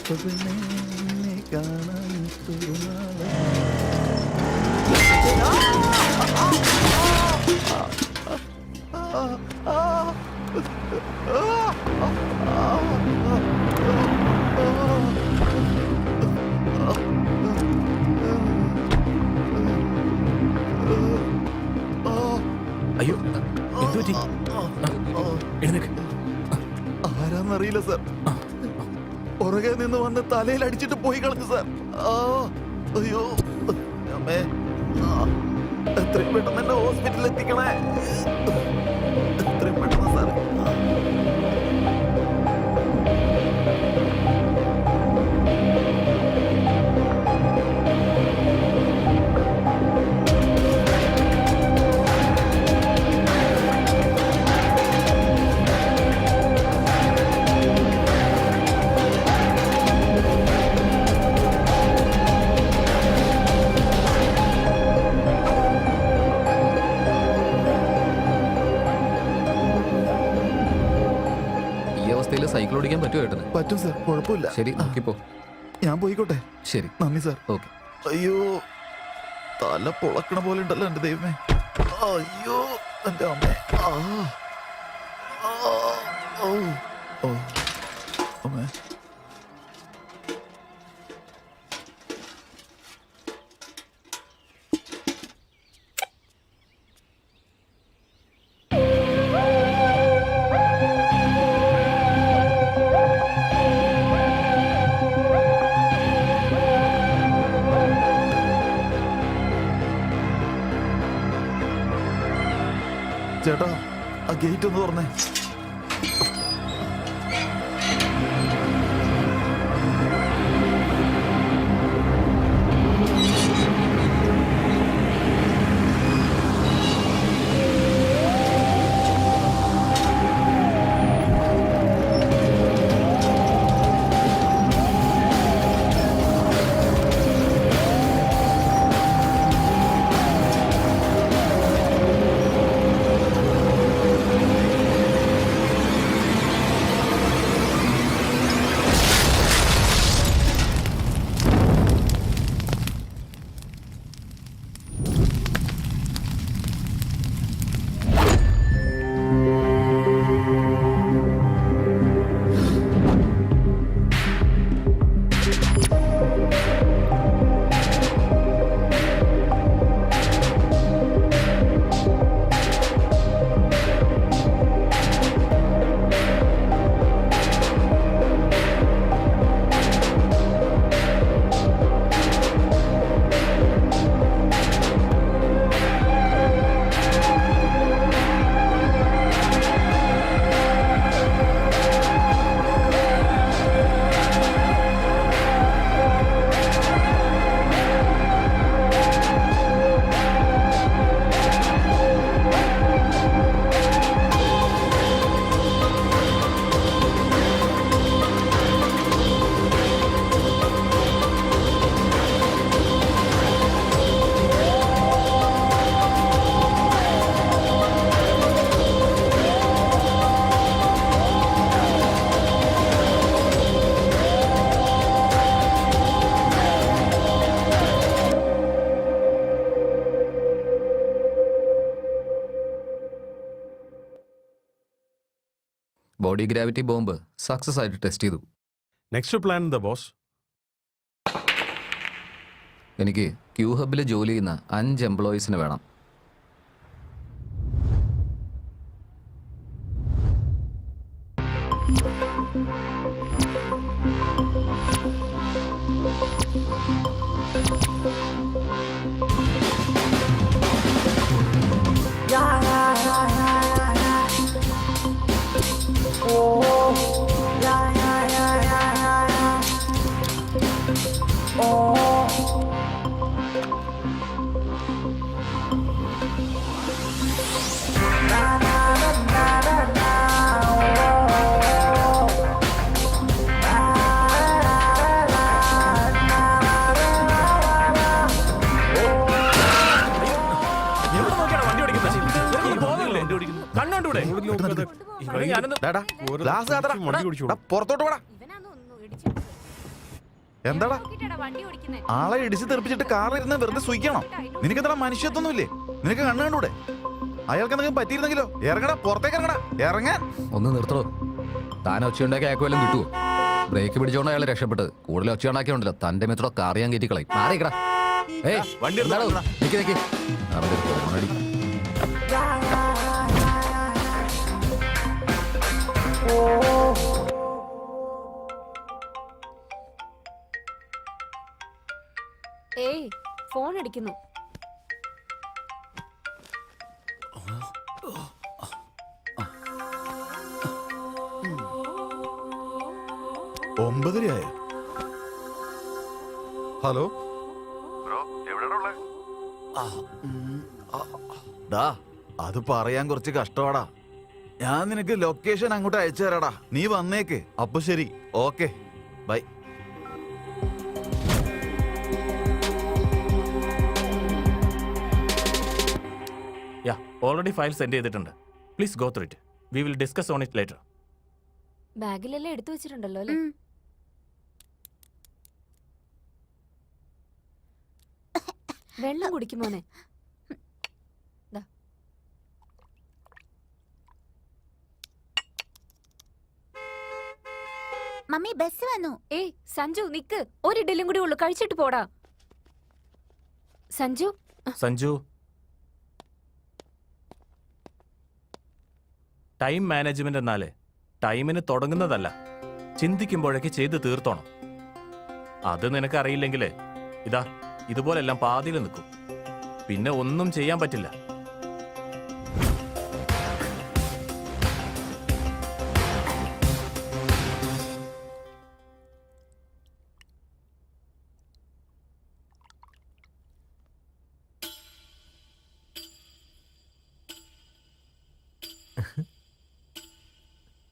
പെണ്ണെ കാണാൻ അയ്യോ എന്തുപറ്റി? എഴുന്നേക്ക്. ആരാന്നറിയില്ല സാർ. പുറകെ നിന്ന് വന്ന് തലയിൽ അടിച്ചിട്ട് പോയി കളഞ്ഞു സാർ. അയ്യോ അമ്മേ, എത്രയും പെട്ടെന്ന് എന്നെ ഹോസ്പിറ്റലിൽ എത്തിക്കണേ. എത്രയും പെട്ടെന്ന് സാർ. സൈക്കിൾ ഓടിക്കാൻ പറ്റുമോ ഏട്ടന്? പറ്റും സാർ, കുഴപ്പമില്ല. ശരി, നോക്കിപ്പോ. ഞാൻ പോയിക്കോട്ടെ. ശരി, നന്ദി സാർ. ഓക്കെ. അയ്യോ, തല പൊളക്കണ പോലെ ഉണ്ടല്ലോ എന്റെ ദൈവമേ. അയ്യോ എന്റെ അമ്മേ. അമ്മേ. ചേട്ടാ, ആ ഗേറ്റ് ഒന്ന് തുറന്നേ. ബോഡി ഗ്രാവിറ്റി ബോംബ് സക്സസ് ആയിട്ട് ടെസ്റ്റ് ചെയ്തു. നെക്സ്റ്റ് പ്ലാൻ എന്താ ബോസ്? എനിക്ക് ക്യൂ ഹബിൽ ജോലി ചെയ്യുന്ന 5 എംപ്ലോയീസിന് വേണം. പുറത്തോട്ട് പോടാ. എന്താടാ ആളെ ഇടിച്ച് തെറിപ്പിച്ചിട്ട് കാറിലിരുന്ന് വെറുതെ സൂയിക്കണം? നിനക്കെന്താ മനുഷ്യത്വമൊന്നുമില്ലേ? നിനക്ക് കണ്ണു കണ്ടൂടെ? അയാൾക്ക് എന്തെങ്കിലും പറ്റിയിരുന്നെങ്കിലോ? ഇറങ്ങടാ, പുറത്തേക്ക് ഇറങ്ങടാ, ഇറങ്ങാൻ. ഒന്ന് നിർത്തണോ? താൻ ഒച്ചയുണ്ടാക്കി അയാൾക്ക് വല്ലതും കിട്ടുമോ? ബ്രേക്ക് പിടിച്ചോണ്ട് അയാൾ രക്ഷപ്പെട്ടത്. കൂടുതൽ ഒച്ചയുണ്ടാക്കിയോണ്ടല്ലോ തന്റെ മിത്രോ കാറിയാൻ കയറ്റിക്കളയും. മാറിക്കടാ. ഏയ് വണ്ടി എന്താടോ? നിക്ക് നിക്ക്. അവന്റെ ഒരു ഫോണടി. ഏയ് ഫോൺ അടിക്കുന്നു. ഒമ്പതരയായ. ഹലോ, ഡാ അത് പറയാൻ കുറച്ച് കഷ്ടമാടാ. ഞാൻ നിനക്ക് ലൊക്കേഷൻ അങ്ങോട്ട് അയച്ചു തരാടാ. നീ വന്നേക്ക്. അപ്പൊ ശരി, okay, bye. Yeah, already file send ചെയ്തിട്ടുണ്ട്. Please go through it. We will discuss on it later. ബാഗിലെല്ലാം എടുത്തു വെച്ചിട്ടുണ്ടല്ലോ അല്ലേ? വെള്ളം കുടിക്കുമോനെ? മമ്മി ബസ് വന്നു. ഏയ് സഞ്ജു നിക്ക്, ഒരു ഇഡലിയും കൂടി ഉള്ളു, കഴിച്ചിട്ട് പോടാ. സഞ്ജു സഞ്ജു, ടൈം മാനേജ്മെന്റ് എന്നാലേ ടൈമിന് തുടങ്ങുന്നതല്ല, ചിന്തിക്കുമ്പോഴേക്ക് ചെയ്ത് തീർത്തോണം. അത് നിനക്കറിയില്ലെങ്കിലേ ഇതാ ഇതുപോലെല്ലാം പാതിയിൽ നിൽക്കും, പിന്നെ ഒന്നും ചെയ്യാൻ പറ്റില്ല.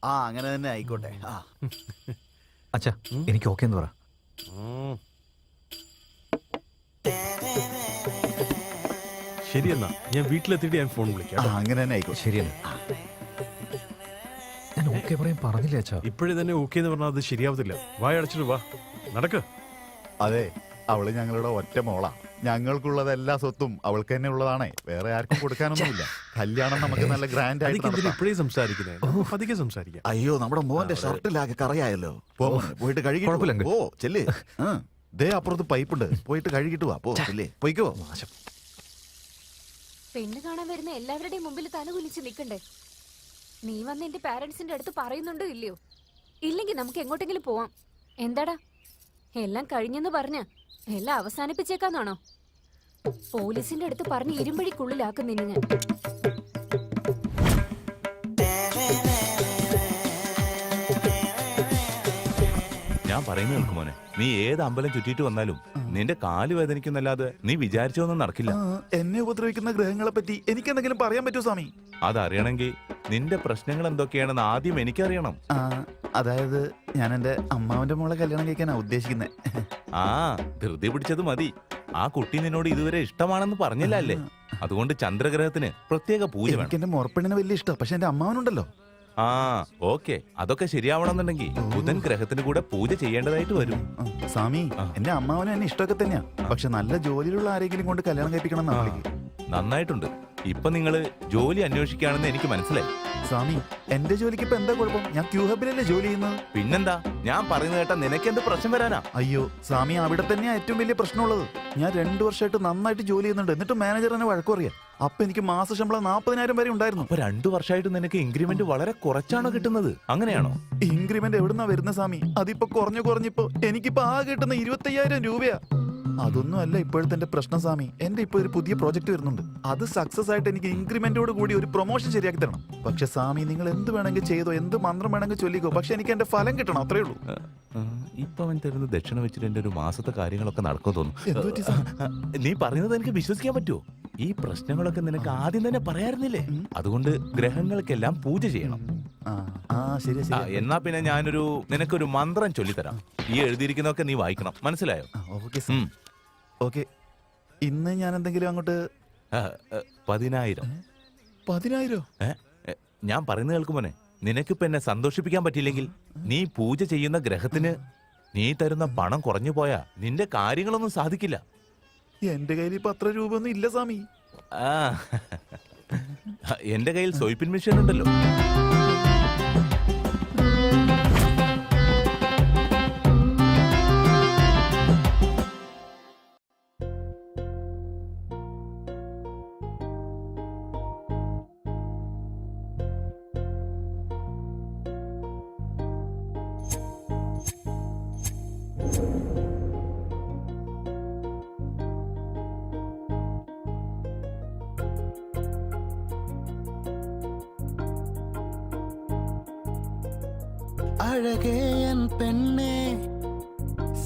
ആ അങ്ങനെ തന്നെ ആയിക്കോട്ടെ. ആ അച്ഛാ എനിക്ക് ഓക്കെ എന്ന് പറ. ശരിയെന്നാ, ഞാൻ വീട്ടിലെത്തിയിട്ട് ഞാൻ ഫോൺ വിളിക്കാം. അങ്ങനെ തന്നെ ആയിക്കോട്ടെ. ശരിയല്ല, ഞാൻ ഓക്കെ പറയാൻ പറഞ്ഞില്ലേ അച്ഛാ? ഇപ്പോഴേ തന്നെ ഓക്കെ എന്ന് പറഞ്ഞാൽ അത് ശരിയാവത്തില്ല. വായ അടച്ചിട്ട് വാ, നടക്ക്. അതെ, അവള് ഞങ്ങളുടെ ഒറ്റ മോളാ. ഞങ്ങൾക്കുള്ളത് എല്ലാ സ്വത്തും അവൾക്ക് തന്നെ ഉള്ളതാണേ. വേറെ ആർക്കും കൊടുക്കാനൊന്നുമില്ല. കല്യാണം നമുക്ക് നല്ല ഗ്രാൻഡ് ആയിട്ട് നടത്താം. ഇപ്പോഴേ സംസാരിക്കുന്നത്, പതുക്കെ സംസാരിക്കാം. അയ്യോ, നമ്മുടെ മോന്റെ ഷർട്ടിലാകെ കറയായല്ലോ. പോയിട്ട് കഴുകി. ഓ ചെല്ലേ, ദേ അപ്പുറത്ത് പൈപ്പുണ്ട്, പോയിട്ട് കഴുകിട്ട് വാ. പോ ചെല്ലേ, പോയിക്കോ. പെണ്ണ് കാണാൻ വരുന്ന എല്ലാവരുടെയും മുമ്പിൽ തല കുലിച്ച് നിൽക്കണ്ടേ? നീ വന്ന് എന്റെ പാരന്റ്സിന്റെ അടുത്ത് പറയുന്നുണ്ടോ ഇല്ലയോ? ഇല്ലെങ്കിൽ നമുക്ക് എങ്ങോട്ടെങ്കിലും പോവാം. എന്താടാ, എല്ലാം കഴിഞ്ഞെന്ന് പറഞ്ഞ എല്ലാം അവസാനിപ്പിച്ചേക്കാന്നാണോ? പോലീസിന്റെ അടുത്ത് പറഞ്ഞ് ഇരുമ്പഴിക്കുള്ളിലാക്കും നിന്നെ ഞാൻ. ഞാൻ പറയുന്നത് കേൾക്കും മോനെ, നീ ഏത് അമ്പലം ചുറ്റിയിട്ട് വന്നാലും നിന്റെ കാല് വേദനിക്കുന്നല്ലാതെ നീ വിചാരിച്ചൊന്നും നടക്കില്ല. എന്നെ ഉപദ്രവിക്കുന്ന ഗ്രഹങ്ങളെ പറ്റി എനിക്ക് എന്തെങ്കിലും പറയാൻ പറ്റുമോ സ്വാമി? അതറിയണമെങ്കിൽ നിന്റെ പ്രശ്നങ്ങൾ എന്തൊക്കെയാണെന്ന് ആദ്യം എനിക്കറിയണം. അതായത് ഞാൻ എന്റെ അമ്മാവന്റെ മോളെ കല്യാണം കഴിക്കാനാ ഉദ്ദേശിക്കുന്നത്. ആ ധൃതി പിടിച്ചത് മതി. ആ കുട്ടി നിന്നോട് ഇതുവരെ ഇഷ്ടമാണെന്ന് പറഞ്ഞില്ല അല്ലേ? അതുകൊണ്ട് ചന്ദ്രഗ്രഹത്തിന് പ്രത്യേക പൂജ വേണം. എനിക്ക് എന്റെ മോർപ്പെണ്ണിനെ വലിയ ഇഷ്ടം, പക്ഷെ എന്റെ അമ്മാവനുണ്ടല്ലോ. ആ ഓക്കെ, അതൊക്കെ ശരിയാവണമെന്നുണ്ടെങ്കിൽ ബുധൻ ഗ്രഹത്തിന് കൂടെ പൂജ ചെയ്യേണ്ടതായിട്ട് വരും. സ്വാമി, എന്റെ അമ്മാവനും എന്നെ ഇഷ്ടമൊക്കെ തന്നെയാ, പക്ഷെ നല്ല ജോലിയിലുള്ള ആരെങ്കിലും കൊണ്ട് കല്യാണം കഴിപ്പിക്കണം എന്നാണ്. നന്നായിട്ടുണ്ട്. ഇപ്പൊ നിങ്ങള് ജോലി അന്വേഷിക്കുകയാണെന്ന് എനിക്ക് മനസ്സിലായി. സ്വാമി, എന്റെ ജോലിക്ക് ഇപ്പൊ എന്താ കുഴപ്പം? ഞാൻ ക്യൂ ഹബിലല്ലേ ജോലി ചെയ്യുന്നത്. പിന്നെന്താ, ഞാൻ പറയുന്നത് കേട്ടാ നിനക്ക് എന്ത് പ്രശ്നം വരാനാ? അയ്യോ സ്വാമി, അവിടെ തന്നെയാ ഏറ്റവും വലിയ പ്രശ്നമുള്ളത്. ഞാൻ 2 വർഷമായിട്ട് നന്നായിട്ട് ജോലി ചെയ്യുന്നുണ്ട്, എന്നിട്ട് മാനേജർ എന്നെ വഴക്കുറിയാ. അപ്പൊ എനിക്ക് മാസ ശമ്പളം 40,000 വരെ ഉണ്ടായിരുന്നു. അപ്പൊ 2 വർഷമായിട്ട് നിനക്ക് ഇൻക്രിമെന്റ് വളരെ കുറച്ചാണോ കിട്ടുന്നത്? അങ്ങനെയാണോ? ഇൻക്രിമെന്റ് എവിടുന്നാ വരുന്ന സ്വാമി? അതിപ്പോ കുറഞ്ഞിപ്പോ എനിക്കിപ്പോ ആ കിട്ടുന്ന 25,000 രൂപയാ. അതൊന്നും അല്ല ഇപ്പോഴത്തെ എന്റെ പ്രശ്നം സ്വാമി. എന്റെ ഇപ്പൊ ഒരു പുതിയ പ്രോജക്ട് വരുന്നുണ്ട്. അത് സക്സസ് ആയിട്ട് എനിക്ക് ഇൻക്രിമെന്റോട് കൂടി ഒരു പ്രൊമോഷൻ ശരിയാക്കി തരണം. പക്ഷെ സ്വാമി, നിങ്ങൾ എന്ത് വേണമെങ്കിൽ ചെയ്തോ, എന്ത് മന്ത്രം വേണമെങ്കിൽ ചൊല്ലിക്കോ, പക്ഷെ എനിക്ക് എന്റെ ഫലം കിട്ടണം, അത്രേ ഉള്ളൂ. ഇപ്പൊ അവൻ തരുന്ന ദക്ഷിണ വെച്ചിട്ട് എന്റെ ഒരു മാസത്തെ കാര്യങ്ങളൊക്കെ നടക്കും എന്ത് പറ്റി തോന്നുന്നു. നീ പറയുന്നത് എനിക്ക് വിശ്വസിക്കാൻ പറ്റുമോ? ഈ പ്രശ്നങ്ങളൊക്കെ നിനക്ക് ആദ്യം തന്നെ പറയാറുന്നില്ലേ? അതുകൊണ്ട് ഗ്രഹങ്ങൾക്കെല്ലാം പൂജ ചെയ്യണം. ശരി ശരി. എന്നാ പിന്നെ ഞാനൊരു നിനക്കൊരു മന്ത്രം ചൊല്ലിത്തരാം. ഈ എഴുതിയിരിക്കുന്നതൊക്കെ നീ വായിക്കണം, മനസ്സിലായോ? ഓക്കെ. ഇന്ന് ഞാൻ എന്തെങ്കിലും അങ്ങോട്ട് 10,000. 10,000? ഞാൻ പറയുന്നത് കേൾക്കുമോനെ, നിനക്കിപ്പോ എന്നെ സന്തോഷിപ്പിക്കാൻ പറ്റിയില്ലെങ്കിൽ നീ പൂജ ചെയ്യുന്ന ഗ്രഹത്തിന് നീ തരുന്ന പണം കുറഞ്ഞു പോയാ നിന്റെ കാര്യങ്ങളൊന്നും സാധിക്കില്ല. എന്റെ കയ്യിൽ ഇപ്പൊ അത്ര രൂപ ഒന്നും ഇല്ല സ്വാമി. ആ എന്റെ കയ്യിൽ സ്വൈപ്പിൻ മെഷീൻ ഉണ്ടല്ലോ. അഴകേയൻ പെണ്ണേ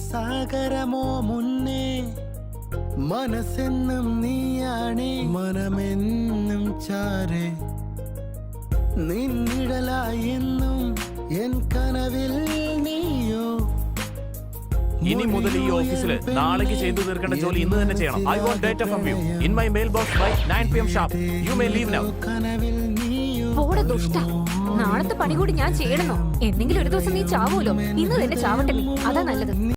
സാഗരമോ മുന്നേ മനസ്സെന്നും നീയാണേ മനമെന്നും ചാരേ നിന്നിടലായി എന്നും എൻ കനവിൽ നീയോ. ഇനി മുതൽ ഈ ഓഫീസിൽ നാളേക്ക് ചെയ്തു തീർക്കേണ്ട ജോലി ഇന്ന് തന്നെ ചെയ്യണം. I want data from you in my mail box by 9 PM sharp. You may leave now. കനവിൽ നീയോ പോടെ ദുഷ്ട. നാളത്തെ പണി കൂടി ഞാൻ ചെയ്യണമെന്നോ? എന്തെങ്കിലും ഒരു ദിവസം നീ ചാവൂലോ. ഇന്ന് തന്നെ ചാവട്ടെ നീ. അതാ നല്ലത്.